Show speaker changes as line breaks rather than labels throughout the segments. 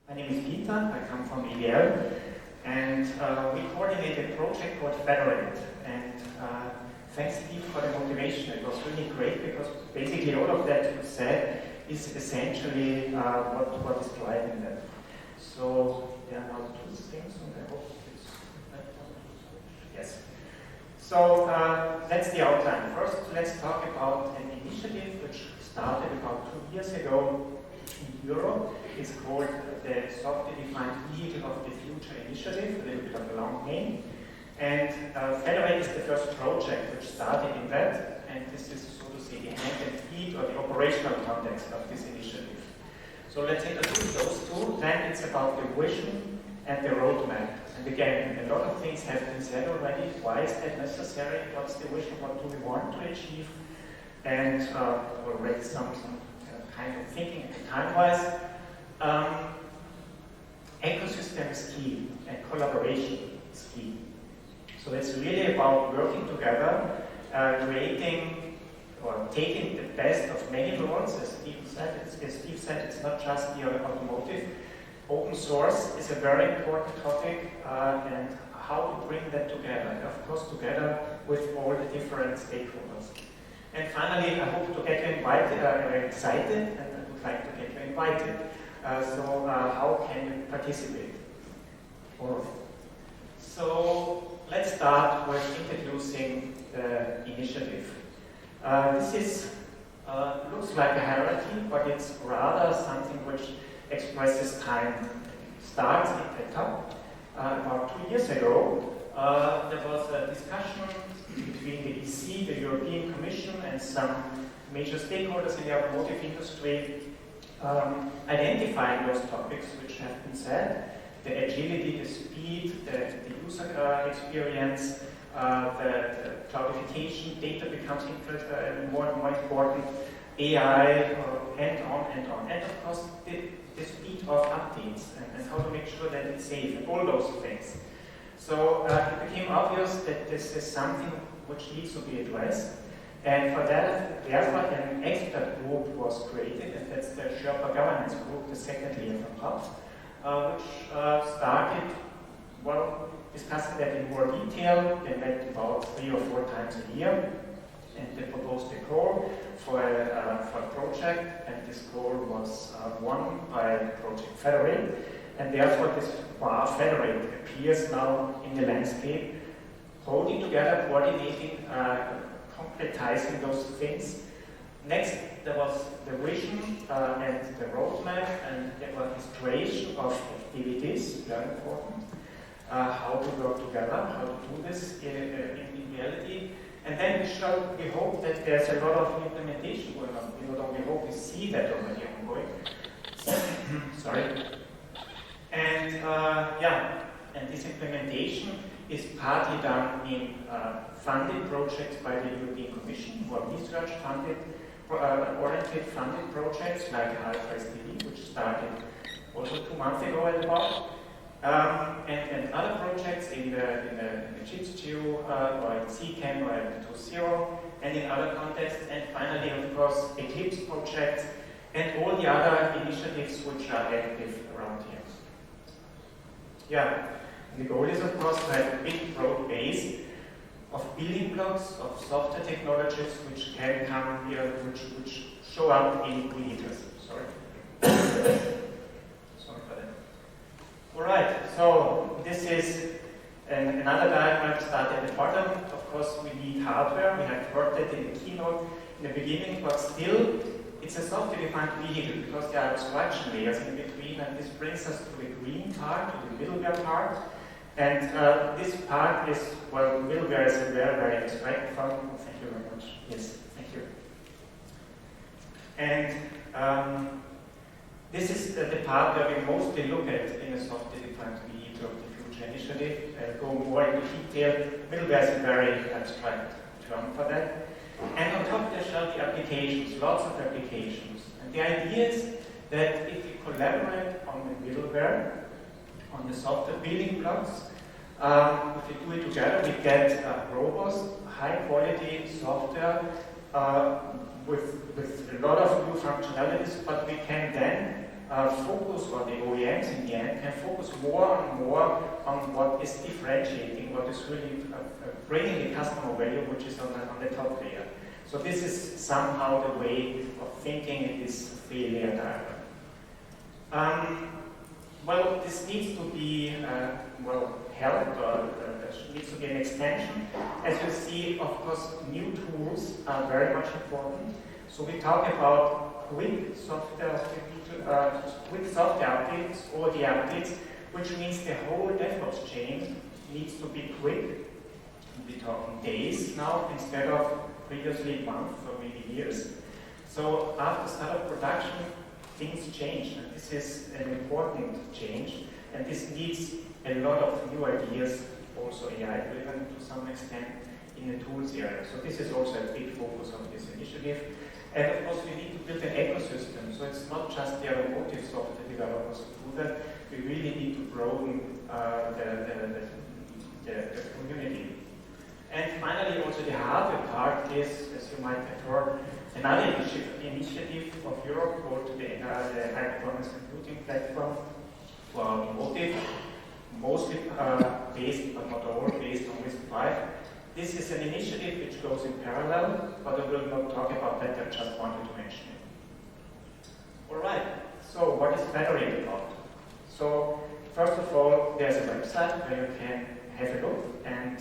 My name is Peter, I come from EDL, and we coordinate a project called Federate. And thanks Steve for the motivation. It was really great because basically all of that you said is essentially what is driving that. So there are now two things, and I hope it's yes. So that's the outline. First, let's talk about an initiative which started about 2 years ago in Europe. It's called the Software-Defined Vehicle of the Future Initiative, a little bit of a long name. And Federate is the first project which started in that, and this is, so to say, the hand and feet or the operational context of this initiative. So let's introduce those two. Then it's about the vision and the roadmap. And again, a lot of things have been said already. Why is that necessary? What's the vision? What do we want to achieve? And already some kind of thinking time-wise. Ecosystem is key, and collaboration is key. So it's really about working together, creating or taking the best of many worlds, as Steve said. It's not just the automotive. Open source is a very important topic, and how to bring that together, and of course together with all the different stakeholders. And finally, I hope to get you excited, and I would like to get you invited. So how can you participate? All of it. So let's start with introducing the initiative. This is looks like a hierarchy, but it's rather something which expresses time. Starts at the top. About 2 years ago, there was a discussion between the EC, the European Commission, and some major stakeholders in the automotive industry, identifying those topics which have been said: the agility, the speed, the user experience, the cloudification, data becomes more and more important, AI, and on and on. And of course, the speed of updates and how to make sure that it's safe, and all those things. So it became obvious that this is something which needs to be addressed. And for that, therefore, an expert group was created, and that's the Sherpa Governance Group, the second layer from top, which started, well, discussing that in more detail. They met about 3 or 4 times a year, and they proposed a goal for a project, and this goal was won by Project Federate, and therefore this Federate appears now in the landscape, holding together, coordinating, concretizing those things. Next, there was the vision and the roadmap and the orchestration of activities, very important. How to work together, how to do this in reality. And then we hope that there's a lot of implementation going on. We not only hope, we see that already ongoing. Sorry. And and this implementation is partly done in funded projects by the European Commission, or research-funded, oriented funded projects like SDV, which started also 2 months ago at about, and other projects in the JITS2 or in CCAM or in 2.0, and in other contexts, and finally, of course, Eclipse projects and all the other initiatives which are active around here. Yeah. The goal is, of course, to have a big, broad base of building blocks, of software technologies which can come here, which show up in vehicles. Sorry. Sorry for that. All right, so this is another diagram started at the bottom. Of course, we need hardware. We have heard that in the keynote in the beginning, but still, it's a software-defined vehicle because there are abstraction layers in between, and this brings us to the green part, to the middleware part. And this part is, well, middleware is a very, very abstract form. Oh, thank you very much. Yes, thank you. And this is the part where we mostly look at in a software-defined vehicle of the future initiative. Go more into detail. Middleware is a very abstract term for that. And on top there shall be applications, lots of applications. And the idea is that if we collaborate on the middleware, on the software building blocks, if we do it together, we get robust, high-quality software with a lot of new functionalities, but we can then focus, or the OEMs in the end, can focus more and more on what is differentiating, what is really bringing the customer value, which is on the top layer. So this is somehow the way of thinking in this three-layer diagram. Well, this needs to be helped, or needs to be an extension. As you see, of course, new tools are very much important. So we talk about quick software updates, or the updates, which means the whole DevOps chain needs to be quick. We're talking days now instead of previously months or maybe years. So after start of production, things change, and this is an important change, and this needs a lot of new ideas, also AI-driven to some extent, in the tools area. So this is also a big focus of this initiative. And of course, we need to build an ecosystem. So it's not just the automotive software developers who do that. We really need to broaden the community. And finally, also the hardware part is, as you might have heard, another initiative of Europe called the High Performance Computing Platform for automotive, mostly based, but not all, based on RISC-V. This is an initiative which goes in parallel, but I will not talk about that, I just wanted to mention it. All right, so what is Federate about? So, first of all, there's a website where you can have a look and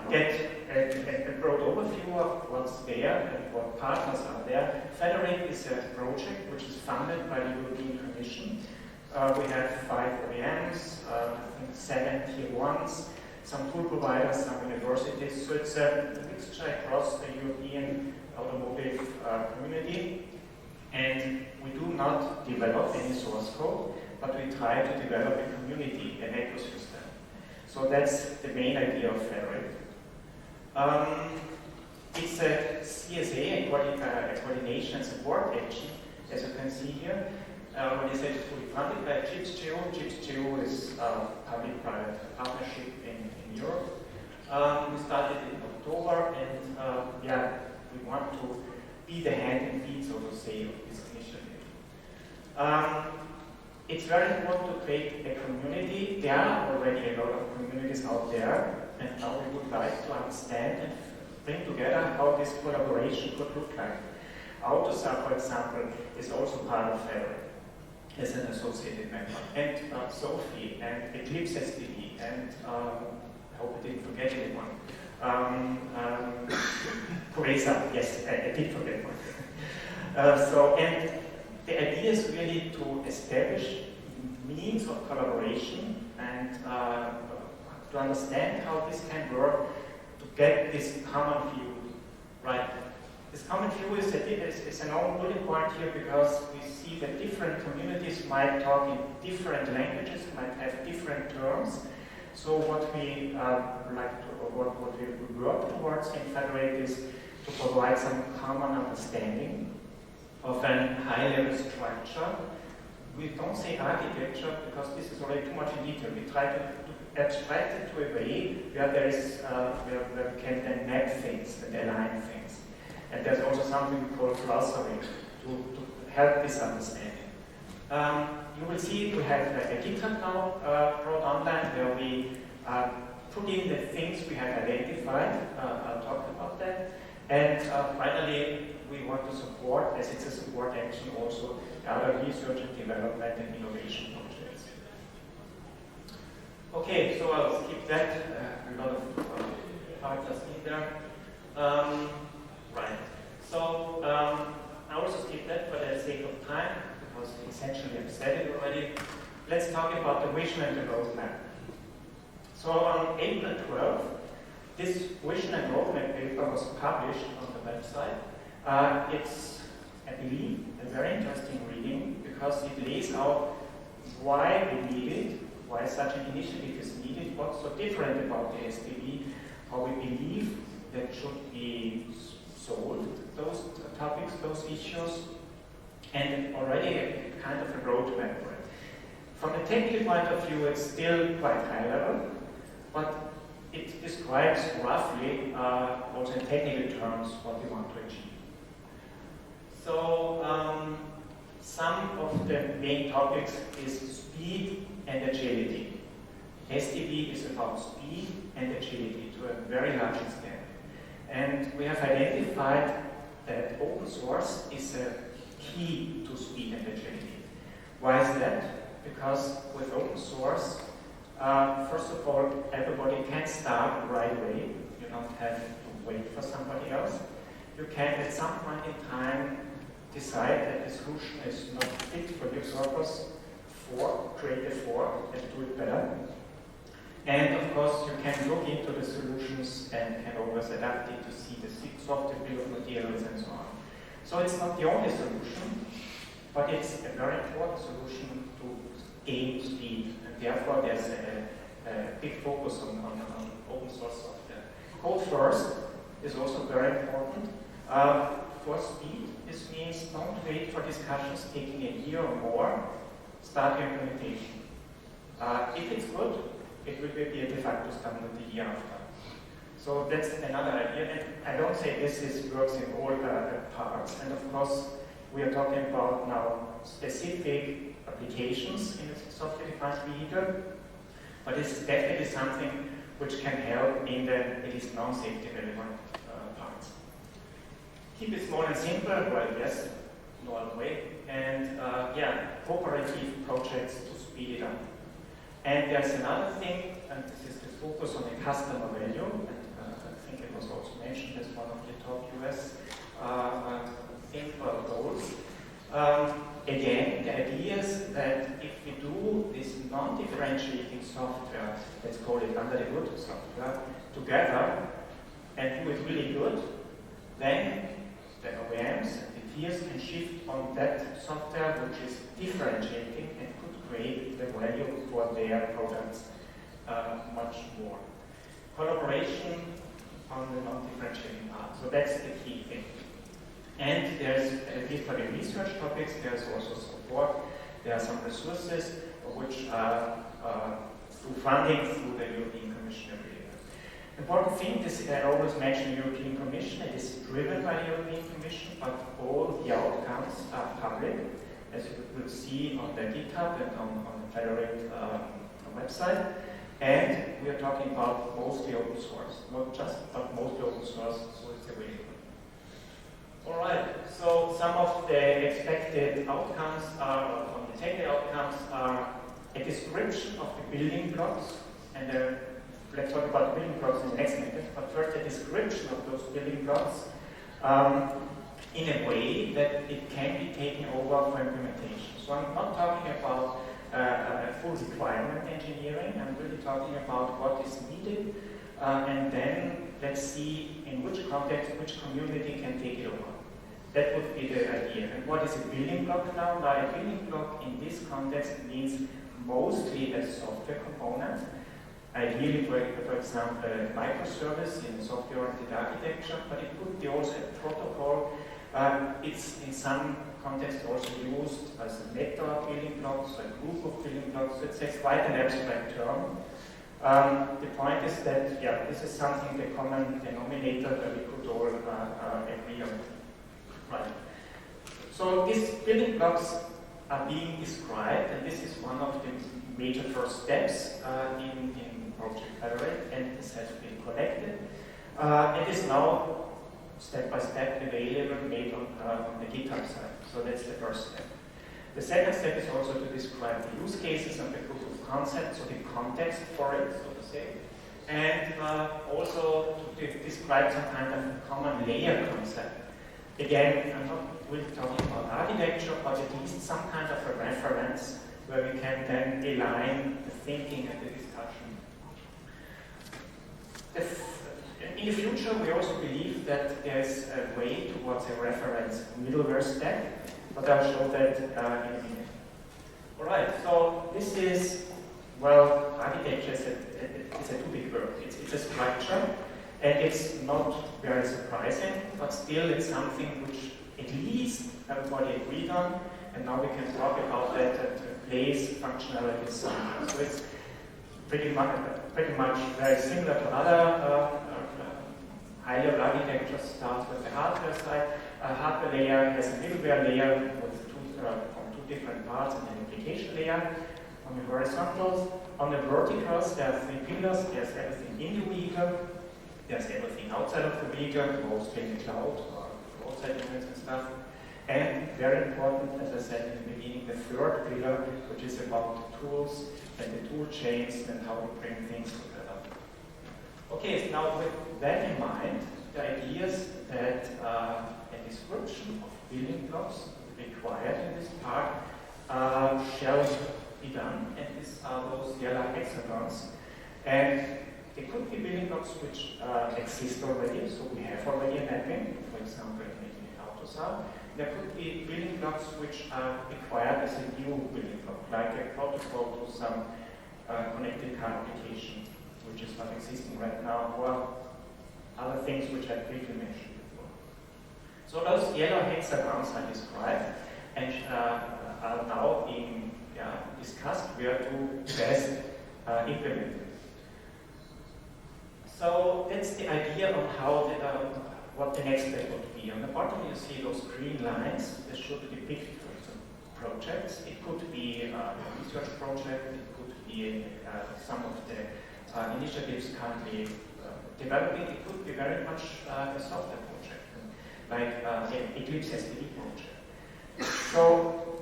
get a broad overview of what's there and what partners are there. Federate is a project which is funded by the European Commission. We have 5 OEMs, I think 7 tier 1s, some tool providers, some universities, so it's a mixture across the European automotive community. And we do not develop any source code, but we try to develop a community, an ecosystem. So that's the main idea of Federate. It's a CSA, a coordination and support action, as you can see here. When I say it's fully funded by CHIPS-GEO, CHIPS-GEO is a public-private partnership in Europe. We started in October, and we want to be the hand and feet, so to say, of this initiative. It's very important to create a community. There are already a lot of communities out there, and now we would like to understand and bring together how this collaboration could look like. AutoSAR, for example, is also part of Federate as an associated member, and Sophie, and Eclipse SDV, and I hope I didn't forget anyone. Kuresa, yes, I did forget one. And the idea is really to establish means of collaboration and to understand how this can work to get this common view right. This common view is an own bullet point here because we see that different communities might talk in different languages, might have different terms. So what we what we work towards in Federate is to provide some common understanding of a high-level structure. We don't say architecture because this is already too much in detail. We try to abstract it to a way where there is where we can then map things and align things. And there's also something we call clustering to help this understanding. You will see we have a GitHub now brought online where we put in the things we have identified. I'll talk about that. And finally, we want to support, as it's a support action, also the other research and development and innovation projects. Okay, so I'll skip that. A lot of factors in there. Right. So I also skip that for the sake of time, because essentially I've said it already. Let's talk about the vision and the roadmap. So on April 12th, this vision and roadmap paper was published on the website. It's, I believe, a very interesting reading because it lays out why we need it, why such an initiative is needed, what's so different about the SDV, how we believe that should be solved, those topics, those issues, and already a kind of a roadmap for it. From a technical point of view, it's still quite high level, but it describes roughly, also in technical terms, what we want to achieve. So, some of the main topics is speed and agility. SDV is about speed and agility to a very large extent. And we have identified that open source is a key to speed and agility. Why is that? Because with open source, first of all, everybody can start right away. You don't have to wait for somebody else. You can, at some point in time, decide that the solution is not fit for your purpose, create a fork and do it better. And of course, you can look into the solutions and can always adapt it to see the software bill of materials and so on. So it's not the only solution, but it's a very important solution to gain speed. And therefore, there's a big focus on open source software. Code first is also very important. For speed, this means don't wait for discussions taking a year or more. Start your implementation. If it's good, it will be a de facto standard the year after. So that's another idea. And I don't say this works in all parts. And of course, we are talking about now specific applications in a software-defined vehicle, but it's definitely something which can help in the at least non-safety relevant parts. Keep it small and simple, well, yes, no other way. And cooperative projects to speed it up. And there's another thing, and this is the focus on the customer value, and I think it was also mentioned as one of the top US goals. Again, the idea is that if we do this non-differentiating software, let's call it under the hood software, together, and do it really good, then the OEMs and the tiers can shift on that software which is differentiating and could create the value for their products much more. Collaboration on the non-differentiating part. So that's the key thing. And there's, at least for the research topics, there's also support. There are some resources which are through funding through the European Commission every year. Important thing is, I always mention the European Commission. It is driven by the European Commission, but all the outcomes are public, as you will see on the GitHub and on the Federate website. And we are talking about mostly open source, not just, but mostly open source, so it's available. All right, so some of the expected outcomes are, on the technical outcomes are a description of the building blocks, and let's talk about the building blocks in the next minute, but first a description of those building blocks in a way that it can be taken over for implementation. So I'm not talking about full requirement engineering, I'm really talking about what is needed, and then let's see in which context, which community can take it over. That would be the idea. And what is a building block now? Now, a building block in this context means mostly a software component. Ideally, for example, a microservice in software-oriented architecture, but it could be also a protocol. It's in some context also used as a meta building block, so a group of building blocks. So it's quite an abstract term. The point is that, this is something, the common denominator that we could all agree on. Right. So these building blocks are being described, and this is one of the major first steps in Project Federate, and this has been collected. It is now step by step available, made on the GitHub side. So that's the first step. The second step is also to describe the use cases and the proof of concept, so the context for it, so to say, and also to describe some kind of common layer concept. Again, I'm not really talking about architecture, but at least some kind of a reference where we can then align the thinking and the discussion. In the future, we also believe that there's a way towards a reference middleware stack, but I'll show that in a minute. All right, so this is, well, architecture is a too big word. It's a structure. And it's not very surprising, but still it's something which at least everybody agreed on, and now we can talk about that and place functionality somewhere. So it's pretty much very similar to other high-level architectures. Starts with the hardware side. A hardware layer has a middleware layer with from two two different parts in an application layer. On the horizontals, on the verticals, there are three pillars. There's everything in the vehicle, there's everything outside of the vehicle, mostly in the cloud or outside units and stuff. And very important, as I said in the beginning, the third pillar, which is about the tools and the tool chains and how we bring things together. Okay, so now with that in mind, the idea is that a description of building blocks required in this part shall be done, and these are those yellow hexagons. And there could be building blocks which exist already, so we have already a mapping, for example, in AutoSAR. There could be building blocks which are required as a new building block, like a protocol to some connected car application, which is not existing right now, or other things which I briefly mentioned before. So those yellow hexagons are described and are now being discussed where to best implement it. So that's the idea of how what the next step would be. On the bottom you see those green lines that should depict projects. It could be a research project, it could be some of the initiatives currently developing, it could be very much a software project, like an Eclipse SDV project. So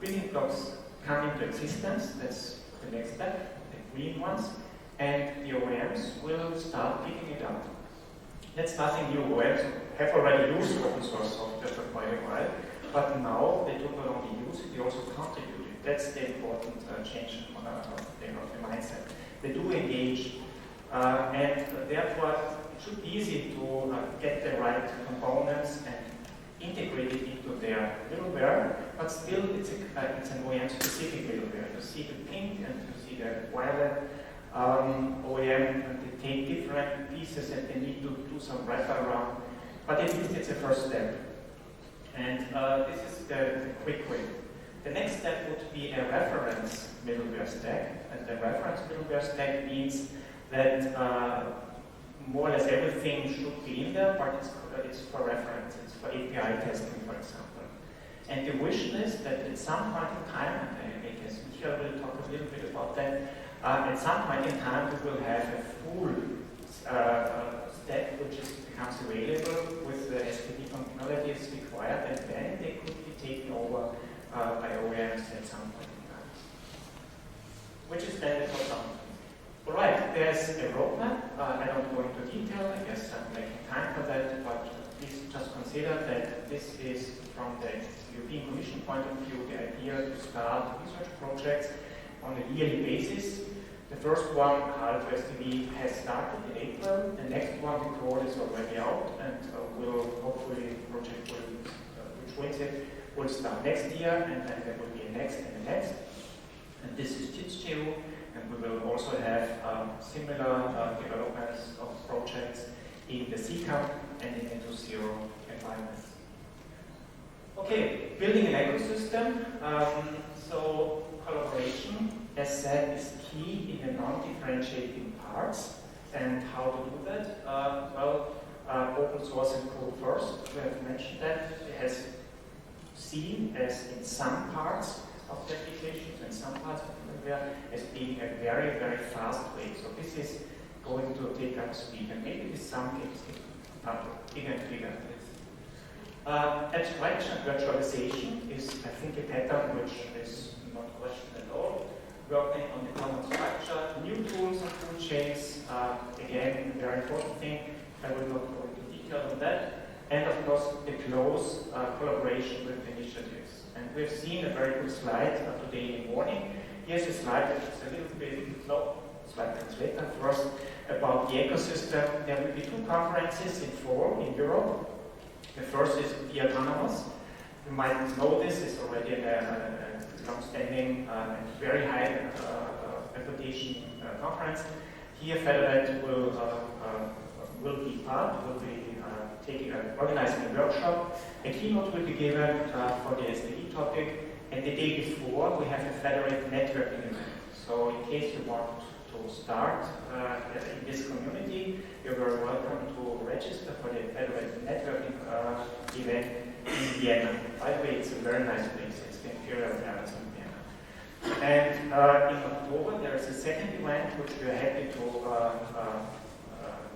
building blocks come into existence, that's the next step, the green ones, and the OEMs will start picking it up. That's nothing new. OEMs have already used open source software for quite a while, but now they do not only use it, they also contribute it. That's the important change of the mindset. They do engage, and therefore it should be easy to get the right components and integrate it into their middleware, but still it's an OEM-specific middleware. You see the pink and you see the violet OEM, and they take different pieces and they need to do some wraparound, but at least it's a first step. And this is the quick way. The next step would be a reference middleware stack, and the reference middleware stack means that more or less everything should be in there, but it's for reference, it's for API testing, for example. And the vision is that at some point in time, and I guess Michael will talk a little bit about that, at some point in time we will have a full stack which becomes available with the SDV functionalities required, and then they could be taken over by OEMs at some point in time. Which is then the top-down. Alright, there's a roadmap. I don't go into detail, I guess I'm making time for that, but please just consider that this is from the European Commission point of view, the idea to start research projects on a yearly basis. The first one, Half SDV, has started in April. The next one, the code is already out, and will hopefully, the project which wins it, will start next year, and then there will be a next and a next. And this is JITS2, and we will also have similar developments of projects in the CCAP and in the 2.0 environments. Okay, building an ecosystem. So collaboration, as said, is key in the non-differentiating parts. And how to do that? Open source and code first. We have mentioned that. It has seen as in some parts of the applications and some parts of the middleware as being a very, very fast way. So this is going to take up speed, and maybe with some things bigger and bigger. Abstraction and virtualization is, I think, a pattern which is not questioned at all. Working on the common structure, new tools and tool chains, again, a very important thing. I will not go into detail on that. And of course, the close collaboration with initiatives. And we've seen a very good slide today in the morning. Here's a slide which is a little bit, slide translator first, about the ecosystem. There will be two conferences in fall in Europe. The first is Be Autonomous. You might know this, it's already a long-standing and very high reputation conference. Here Federate will be part, will be organizing a workshop. A keynote will be given for the SDV topic, and the day before we have a Federate networking event. So in case you want to start in this community, you're very welcome to register for the Federate networking event in Vienna. By the way, it's a very nice place. It's the Imperial Palace in Vienna. And in October, there is a second event which we are happy to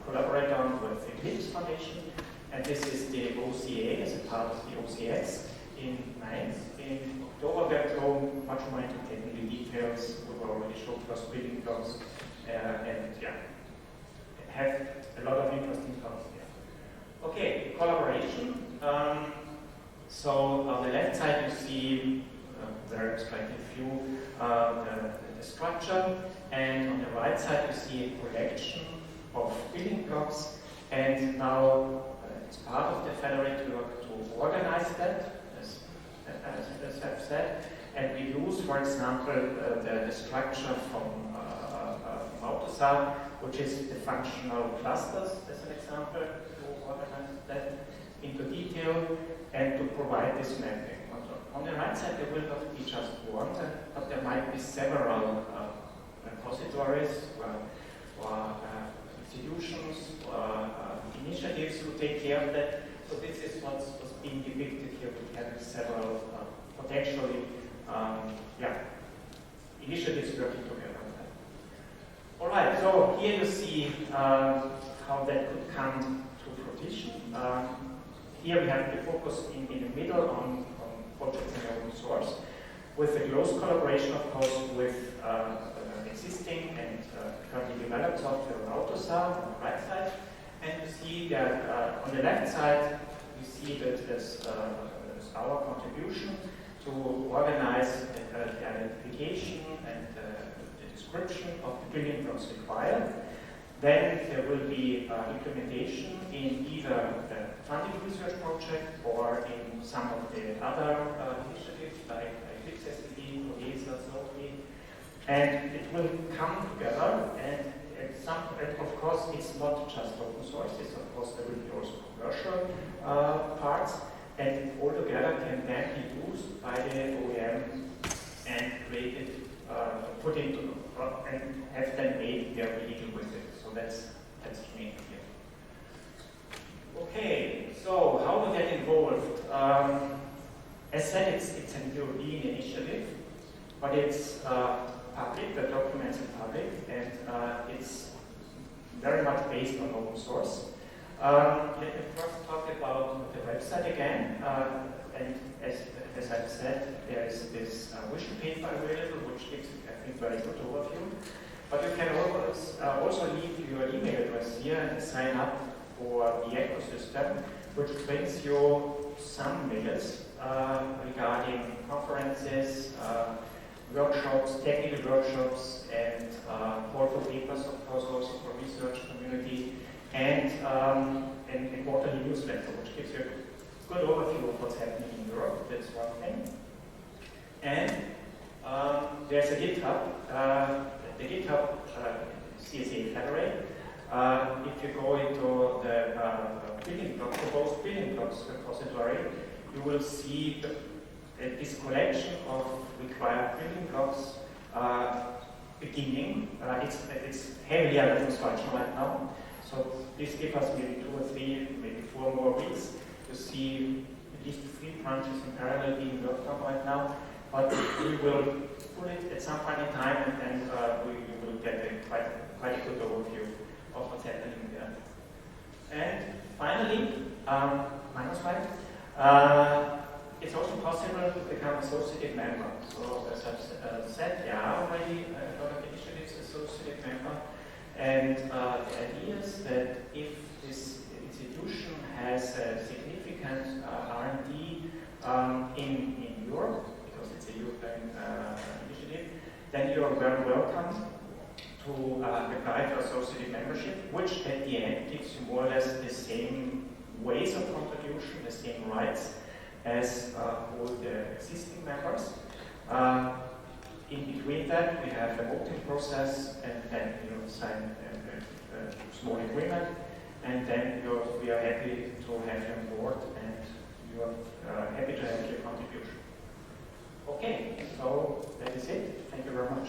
collaborate on with the Eclipse Foundation. And this is the OCA as a part of the OCS in Mainz. In October, we'll go much more into technical details. We've already showed first building blocks and yeah, have a lot of interesting talks here. Okay, collaboration. So on the left side, you see very slightly few the structure, and on the right side, you see a collection of building blocks. And now it's part of the Federate work to organize that, as I've said. And we use, for example, the structure from Autosar, which is the functional clusters, as an example, to organize that into detail and to provide this mapping. On the right side, there will not be just one, but there might be several repositories or institutions or initiatives who take care of that. So this is what's being depicted here, to have several potentially initiatives working together on that. All right, so here you see how that could come to fruition. Here we have the focus in the middle on projects in open source, with a close collaboration, of course, with existing and currently developed software on Autosar on the right side. And you see that on the left side, you see that there's our contribution to organize the identification and the description of the building blocks required. Then there will be implementation in either the funded research project or in some of the other initiatives like Eclipse SDV, Cohesa, SOFI. And it will come together, and of course it's not just open source, it's of course there will be also commercial parts, and all together can then be used by the OEM and created, put into, and have then made their vehicle with it. So that's the main here. Okay, so how to get involved? As said, it's an European initiative, but it's public, the documents are public, and it's very much based on open source. Let me first talk about the website again. And as I've said, there is this vision paper available, which gives, I think, very good overview. But you can also leave your email address here and sign up for the ecosystem, which brings you some mails regarding conferences, workshops, technical workshops, and call for papers, of course, also for research community, and a quarterly newsletter, which gives you a good overview of what's happening in Europe. That's one thing. And there's a GitHub, the GitHub CSA Federate. If you go into the building blocks, proposed building blocks repository, you will see this collection of required building blocks beginning. It's heavily under construction right now, so this gives us maybe 2 or 3, maybe 4 more weeks to see at least 3 branches in parallel being worked on right now. But we will pull it at some point in time, and then we will get quite a good overview of what's happening there. And finally, minus slide. It's also possible to become associate member. So as I've said, there are already a lot of initiatives associate member. And the idea is that if this institution has a significant R&D in Europe, because it's a European initiative, then you are very welcome to apply for associate membership, which at the end gives you more or less the same ways of contribution, the same rights as all the existing members. In between that, we have a voting process, and then you sign a small agreement, and then we are happy to have you on board, and you are happy to have your contribution. Okay, so that is it. Thank you very much.